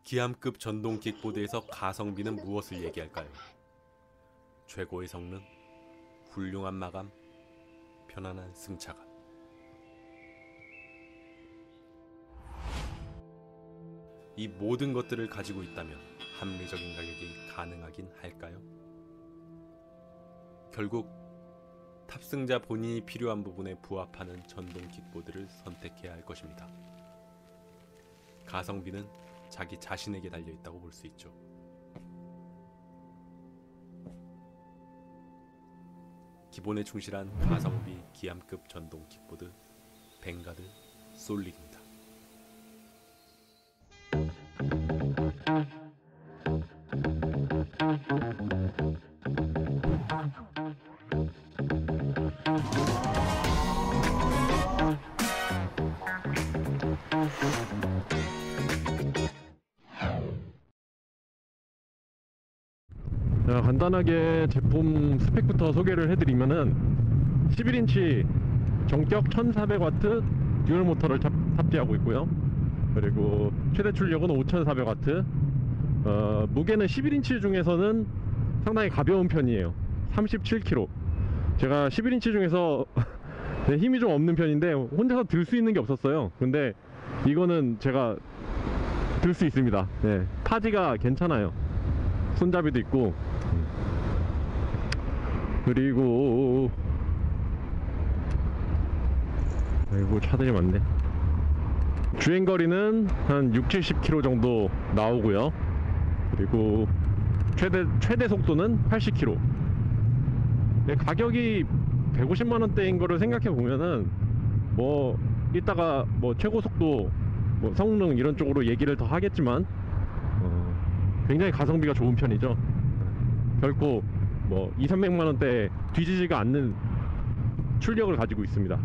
기암급 전동 킥보드에서 가성비는 무엇을 얘기할까요? 최고의 성능, 훌륭한 마감, 편안한 승차감. 이 모든 것들을 가지고 있다면 합리적인 가격이 가능하긴 할까요? 결국 탑승자 본인이 필요한 부분에 부합하는 전동 킥보드를 선택해야 할 것입니다. 가성비는 자기 자신에게 달려있다고 볼 수 있죠. 기본에 충실한 가성비 기암급 전동 킥보드 벵가드 솔릭입니다. 자, 간단하게 제품 스펙부터 소개를 해드리면은 11인치 전격 1400W 듀얼 모터를 탑재하고 있고요. 그리고 최대 출력은 5400W. 무게는 11인치 중에서는 상당히 가벼운 편이에요. 37kg. 제가 11인치 중에서 힘이 좀 없는 편인데 혼자서 들 수 있는 게 없었어요. 근데 이거는 제가 들 수 있습니다. 네, 타지가 괜찮아요. 손잡이도 있고. 그리고 아이고, 차들이 많네. 주행거리는 한 60-70km 정도 나오고요. 그리고 최대 속도는 80km. 네, 가격이 150만원대인 거를 생각해 보면은 뭐 이따가 뭐 최고 속도, 뭐 성능 이런 쪽으로 얘기를 더 하겠지만 굉장히 가성비가 좋은 편이죠. 결코 뭐 200~300만원대 뒤지지가 않는 출력을 가지고 있습니다.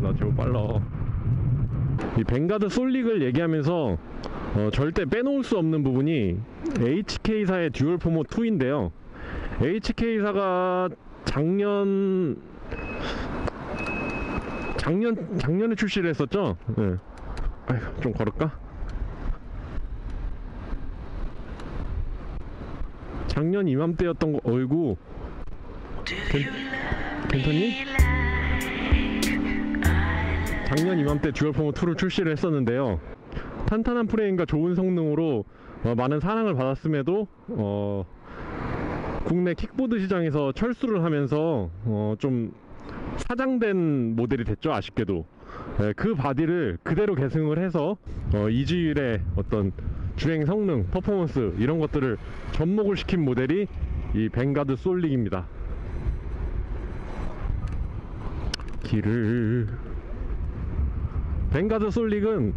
나 제법 빨라. 이 벵가드 솔릭을 얘기하면서 절대 빼놓을 수 없는 부분이 HK사의 듀얼 포머 2인데요. HK사가 작년에 출시를 했었죠. 네. 아이고, 좀 걸을까? 작년 이맘때였던 거. 어이구, 괜찮니? 작년 이맘때 듀얼 포머 2를 출시를 했었는데요. 탄탄한 프레임과 좋은 성능으로 많은 사랑을 받았음에도 국내 킥보드 시장에서 철수를 하면서 좀 사장된 모델이 됐죠. 아쉽게도. 그 바디를 그대로 계승을 해서 이주일의 어떤 주행 성능, 퍼포먼스 이런 것들을 접목을 시킨 모델이 이 벵가드 솔릭입니다. 벵가드 솔릭은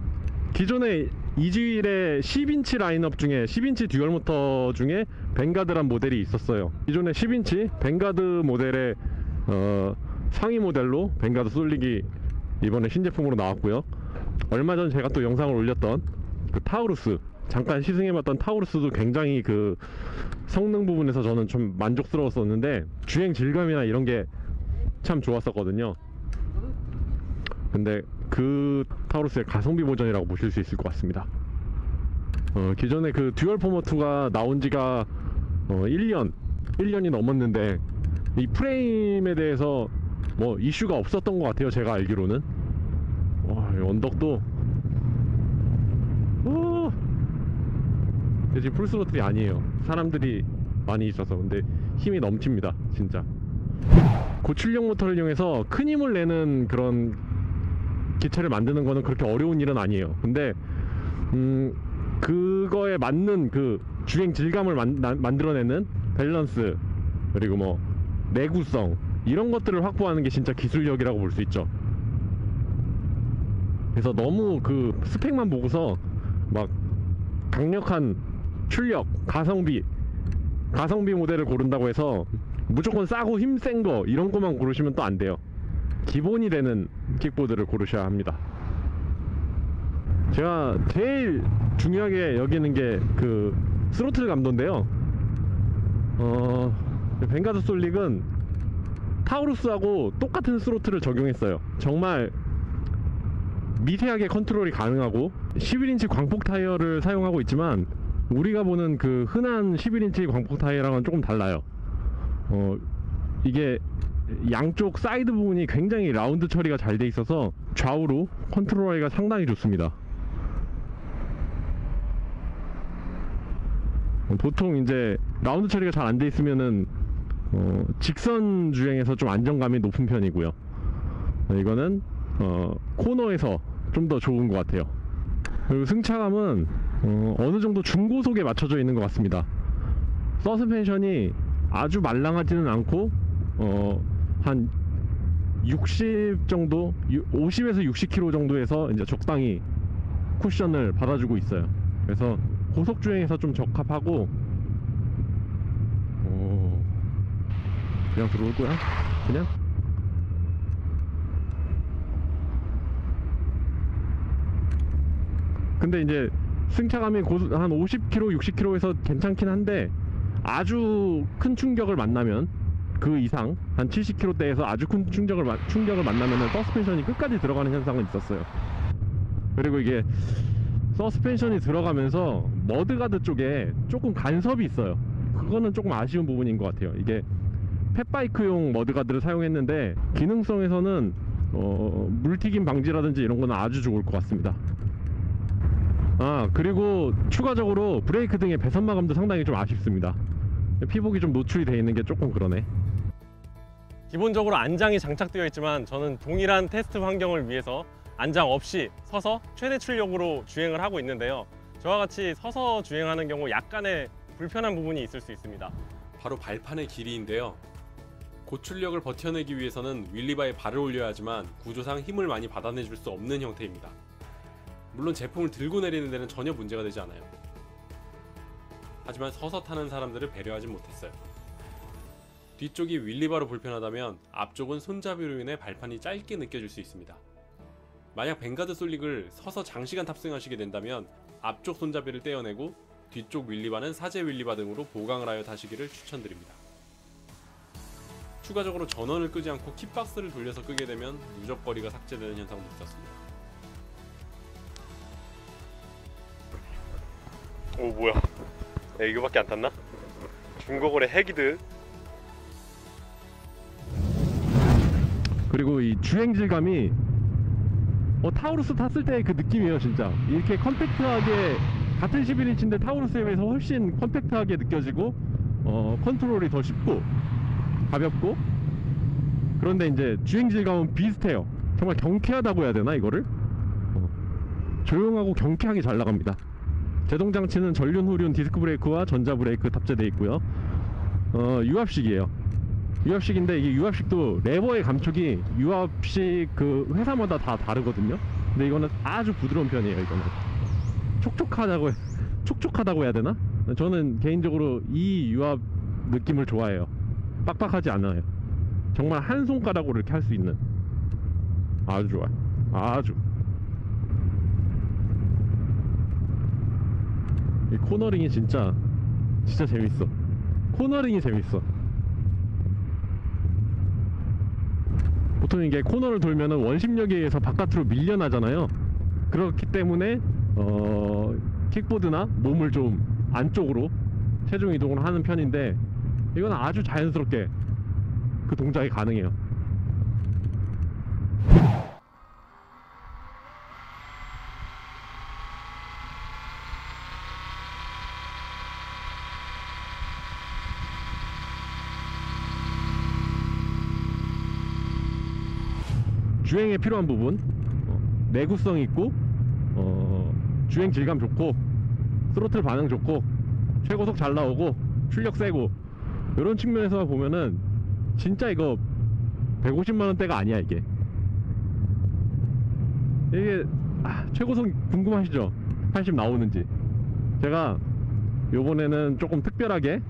기존의 이주일의 10인치 라인업 중에 10인치 듀얼 모터 중에 벵가드란 모델이 있었어요. 기존의 10인치 벵가드 모델의 상위 모델로 벵가드 솔릭이 이번에 신제품으로 나왔고요. 얼마 전 제가 또 영상을 올렸던 그 타우루스, 잠깐 시승해봤던 타우루스도 굉장히 그 성능 부분에서 저는 좀 만족스러웠었는데 주행 질감이나 이런 게 참 좋았었거든요. 근데 그 타우루스의 가성비 버전이라고 보실 수 있을 것 같습니다. 기존에 그 듀얼 포머 2가 나온 지가 1년이 넘었는데 이 프레임에 대해서 뭐 이슈가 없었던 것 같아요. 제가 알기로는. 이 언덕도 지금 풀스로틀이 아니에요. 사람들이 많이 있어서. 근데 힘이 넘칩니다 진짜. 고출력 모터를 이용해서 큰 힘을 내는 그런 기체를 만드는 거는 그렇게 어려운 일은 아니에요. 근데 그거에 맞는 그 주행 질감을 만들어내는 밸런스, 그리고 뭐 내구성 이런 것들을 확보하는 게 진짜 기술력이라고 볼 수 있죠. 그래서 너무 그 스펙만 보고서 막 강력한 출력, 가성비 모델을 고른다고 해서 무조건 싸고 힘센 거 이런 거만 고르시면 또 안 돼요. 기본이 되는 킥보드를 고르셔야 합니다. 제가 제일 중요하게 여기는 게 그 스로틀 감도인데요. 벵가드 솔릭은 타우루스하고 똑같은 스로틀을 적용했어요. 정말 미세하게 컨트롤이 가능하고 11인치 광폭 타이어를 사용하고 있지만 우리가 보는 그 흔한 11인치 광폭 타이어랑은 조금 달라요. 이게 양쪽 사이드 부분이 굉장히 라운드 처리가 잘 돼 있어서 좌우로 컨트롤하기가 상당히 좋습니다. 보통 이제 라운드 처리가 잘 안 돼 있으면은 직선 주행에서 좀 안정감이 높은 편이고요. 이거는 코너에서 좀 더 좋은 것 같아요. 그리고 승차감은 어느 정도 중고속에 맞춰져 있는 것 같습니다. 서스펜션이 아주 말랑하지는 않고 한 60 정도, 50에서 60km 정도에서 이제 적당히 쿠션을 받아주고 있어요. 그래서 고속 주행에서 좀 적합하고 그냥 들어올 거야? 그냥? 근데 이제 승차감이 한 50km, 60km에서 괜찮긴 한데 아주 큰 충격을 만나면 그 이상 한 70km대에서 아주 큰 충격을 만나면은 서스펜션이 끝까지 들어가는 현상은 있었어요. 그리고 이게 서스펜션이 들어가면서 머드가드 쪽에 조금 간섭이 있어요. 그거는 조금 아쉬운 부분인 것 같아요. 이게 펫바이크용 머드가드를 사용했는데 기능성에서는 물튀김 방지라든지 이런 거는 아주 좋을 것 같습니다. 그리고 추가적으로 브레이크 등의 배선 마감도 상당히 좀 아쉽습니다. 피복이 좀 노출이 되어 있는 게 조금 그러네. 기본적으로 안장이 장착되어 있지만 저는 동일한 테스트 환경을 위해서 안장 없이 서서 최대 출력으로 주행을 하고 있는데요. 저와 같이 서서 주행하는 경우 약간의 불편한 부분이 있을 수 있습니다. 바로 발판의 길이인데요. 고출력을 버텨내기 위해서는 윌리바에 발을 올려야 하지만 구조상 힘을 많이 받아내줄 수 없는 형태입니다. 물론 제품을 들고 내리는 데는 전혀 문제가 되지 않아요. 하지만 서서 타는 사람들을 배려하지 못했어요. 뒤쪽이 윌리바로 불편하다면 앞쪽은 손잡이로 인해 발판이 짧게 느껴질 수 있습니다. 만약 벵가드 솔릭을 서서 장시간 탑승하시게 된다면 앞쪽 손잡이를 떼어내고 뒤쪽 윌리바는 사제 윌리바 등으로 보강을 하여 타시기를 추천드립니다. 추가적으로 전원을 끄지 않고 킥박스를 돌려서 끄게 되면 누적거리가 삭제되는 현상도 있었습니다. 오 뭐야, 야, 이거밖에 안 탔나? 중고거래 핵이드. 그리고 이 주행 질감이 타우루스 탔을 때 그 느낌이에요. 진짜 이렇게 컴팩트하게, 같은 11인치인데 타우루스에 비해서 훨씬 컴팩트하게 느껴지고 컨트롤이 더 쉽고 가볍고, 그런데 이제 주행 질감은 비슷해요. 정말 경쾌하다고 해야 되나 이거를? 조용하고 경쾌하게 잘 나갑니다. 제동 장치는 전륜, 후륜, 디스크 브레이크와 전자 브레이크 탑재되어 있고요. 유압식이에요. 유압식인데 이게 유압식도 레버의 감촉이 유압식 그 회사마다 다 다르거든요. 근데 이거는 아주 부드러운 편이에요. 이거는 촉촉하다고 해야 되나? 저는 개인적으로 이 유압 느낌을 좋아해요. 빡빡하지 않아요. 정말 한 손가락으로 이렇게 할 수 있는, 아주 좋아요. 아주. 이 코너링이 진짜 재밌어. 코너링이 재밌어. 보통 이게 코너를 돌면은 원심력에 의해서 바깥으로 밀려나잖아요. 그렇기 때문에 킥보드나 몸을 좀 안쪽으로 체중 이동을 하는 편인데, 이건 아주 자연스럽게 그 동작이 가능해요. 주행에 필요한 부분, 내구성 있고 주행 질감 좋고 스로틀 반응 좋고 최고속 잘 나오고 출력 세고, 이런 측면에서 보면은 진짜 이거 150만원대가 아니야. 이게 최고속 궁금하시죠? 80 나오는지. 제가 요번에는 조금 특별하게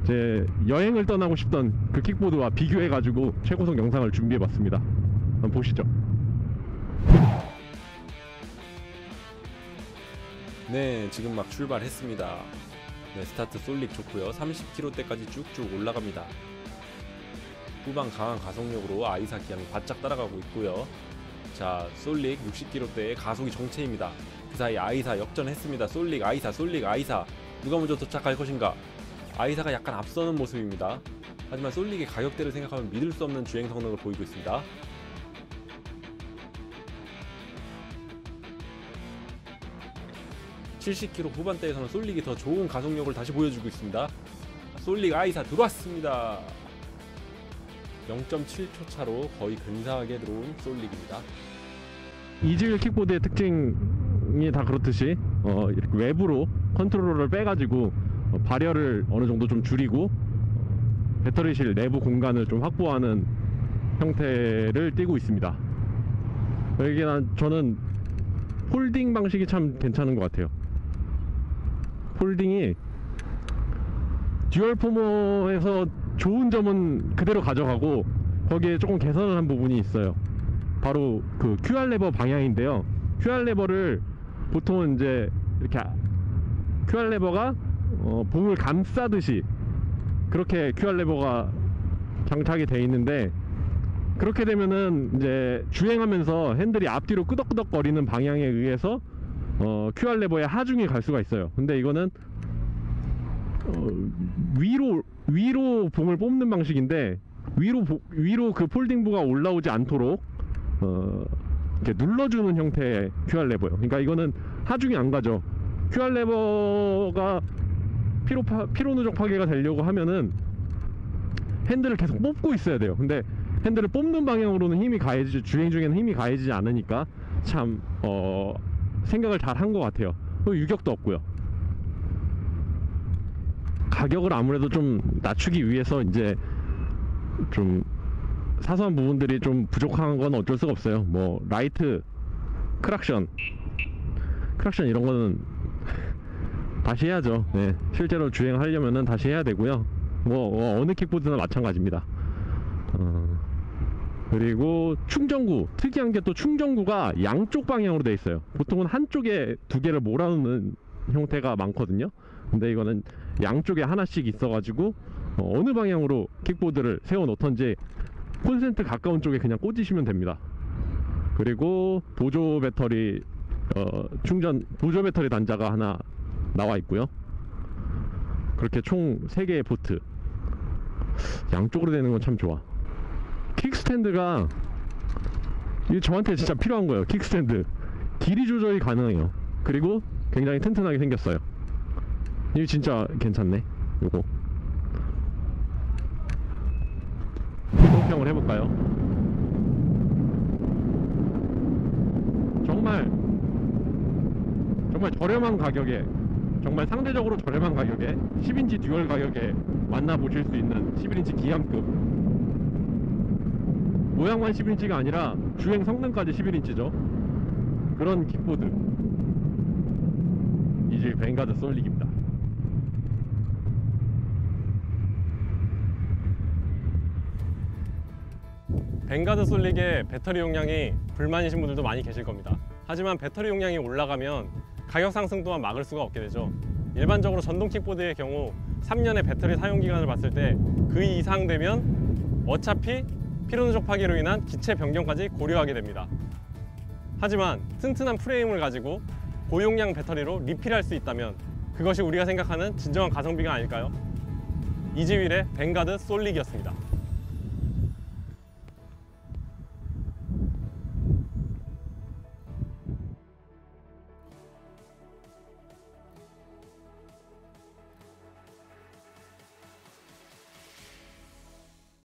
제 여행을 떠나고 싶던 그 킥보드와 비교해가지고 최고속 영상을 준비해봤습니다. 한번 보시죠. 네, 지금 막 출발했습니다. 네, 스타트 솔릭 좋고요. 30km대까지 쭉쭉 올라갑니다. 후방 강한 가속력으로 아이사 기아미 바짝 따라가고 있고요. 자, 솔릭 60km대의 가속이 정체입니다. 그 사이 아이사 역전했습니다. 솔릭 아이사, 솔릭 아이사, 누가 먼저 도착할 것인가? 아이사가 약간 앞서는 모습입니다. 하지만 솔릭의 가격대를 생각하면 믿을 수 없는 주행 성능을 보이고 있습니다. (70km) 후반대에서는 솔릭이 더 좋은 가속력을 다시 보여주고 있습니다. 솔릭 아이사 들어왔습니다. 0.7초 차로 거의 근사하게 들어온 솔릭입니다. 이즈윌 킥보드의 특징이 다 그렇듯이 이렇게 외부로 컨트롤러를 빼가지고 발열을 어느 정도 좀 줄이고 배터리실 내부 공간을 좀 확보하는 형태를 띠고 있습니다. 이게 저는 폴딩 방식이 참 괜찮은 것 같아요. 폴딩이 듀얼 포머에서 좋은 점은 그대로 가져가고 거기에 조금 개선을 한 부분이 있어요. 바로 그 QR 레버 방향인데요. QR 레버를 보통은 이제 이렇게 QR 레버가 봉을 감싸듯이 그렇게 QR 레버가 장착이 돼 있는데, 그렇게 되면은 이제 주행하면서 핸들이 앞뒤로 끄덕끄덕 거리는 방향에 의해서 QR 레버의 하중이 갈 수가 있어요. 근데 이거는 위로 봉을 뽑는 방식인데 위로 그 폴딩부가 올라오지 않도록 이렇게 눌러주는 형태의 QR 레버예요. 그러니까 이거는 하중이 안 가죠. QR 레버가 피로 누적 파괴가 되려고 하면은 핸들을 계속 뽑고 있어야 돼요. 근데 핸들을 뽑는 방향으로는 힘이 가해지지, 주행 중에는 힘이 가해지지 않으니까 참 생각을 잘 한 것 같아요. 유격도 없고요. 가격을 아무래도 좀 낮추기 위해서 이제 좀 사소한 부분들이 좀 부족한 건 어쩔 수가 없어요. 뭐 라이트, 크락션 이런 거는 다시 해야죠. 네, 실제로 주행하려면은 다시 해야 되고요. 뭐 어느 킥보드나 마찬가지입니다. 그리고 충전구, 특이한 게 또 충전구가 양쪽 방향으로 돼 있어요. 보통은 한쪽에 두 개를 몰아넣는 형태가 많거든요. 근데 이거는 양쪽에 하나씩 있어가지고 어느 방향으로 킥보드를 세워 놓던지 콘센트 가까운 쪽에 그냥 꽂으시면 됩니다. 그리고 보조 배터리 보조 배터리 단자가 하나 나와 있고요. 그렇게 총 3개의 포트, 양쪽으로 되는 건 참 좋아. 킥스탠드가 이게 저한테 진짜 필요한 거예요. 킥스탠드 길이 조절이 가능해요. 그리고 굉장히 튼튼하게 생겼어요. 이거 진짜 괜찮네. 요거 이동평을 해볼까요? 정말 저렴한 가격에, 정말 상대적으로 저렴한 가격에 10인치 듀얼 가격에 만나보실 수 있는 11인치 기함급, 모양만 11인치가 아니라 주행 성능까지 11인치죠 그런 킥보드, 이즈윌 뱅가드 솔릭입니다. 뱅가드 솔릭의 배터리 용량이 불만이신 분들도 많이 계실 겁니다. 하지만 배터리 용량이 올라가면 가격 상승 또한 막을 수가 없게 되죠. 일반적으로 전동 킥보드의 경우 3년의 배터리 사용 기간을 봤을 때 그 이상 되면 어차피 피로 누적 파괴로 인한 기체 변경까지 고려하게 됩니다. 하지만 튼튼한 프레임을 가지고 고용량 배터리로 리필할 수 있다면 그것이 우리가 생각하는 진정한 가성비가 아닐까요? 이즈윌의 뱅가드 솔릭이었습니다.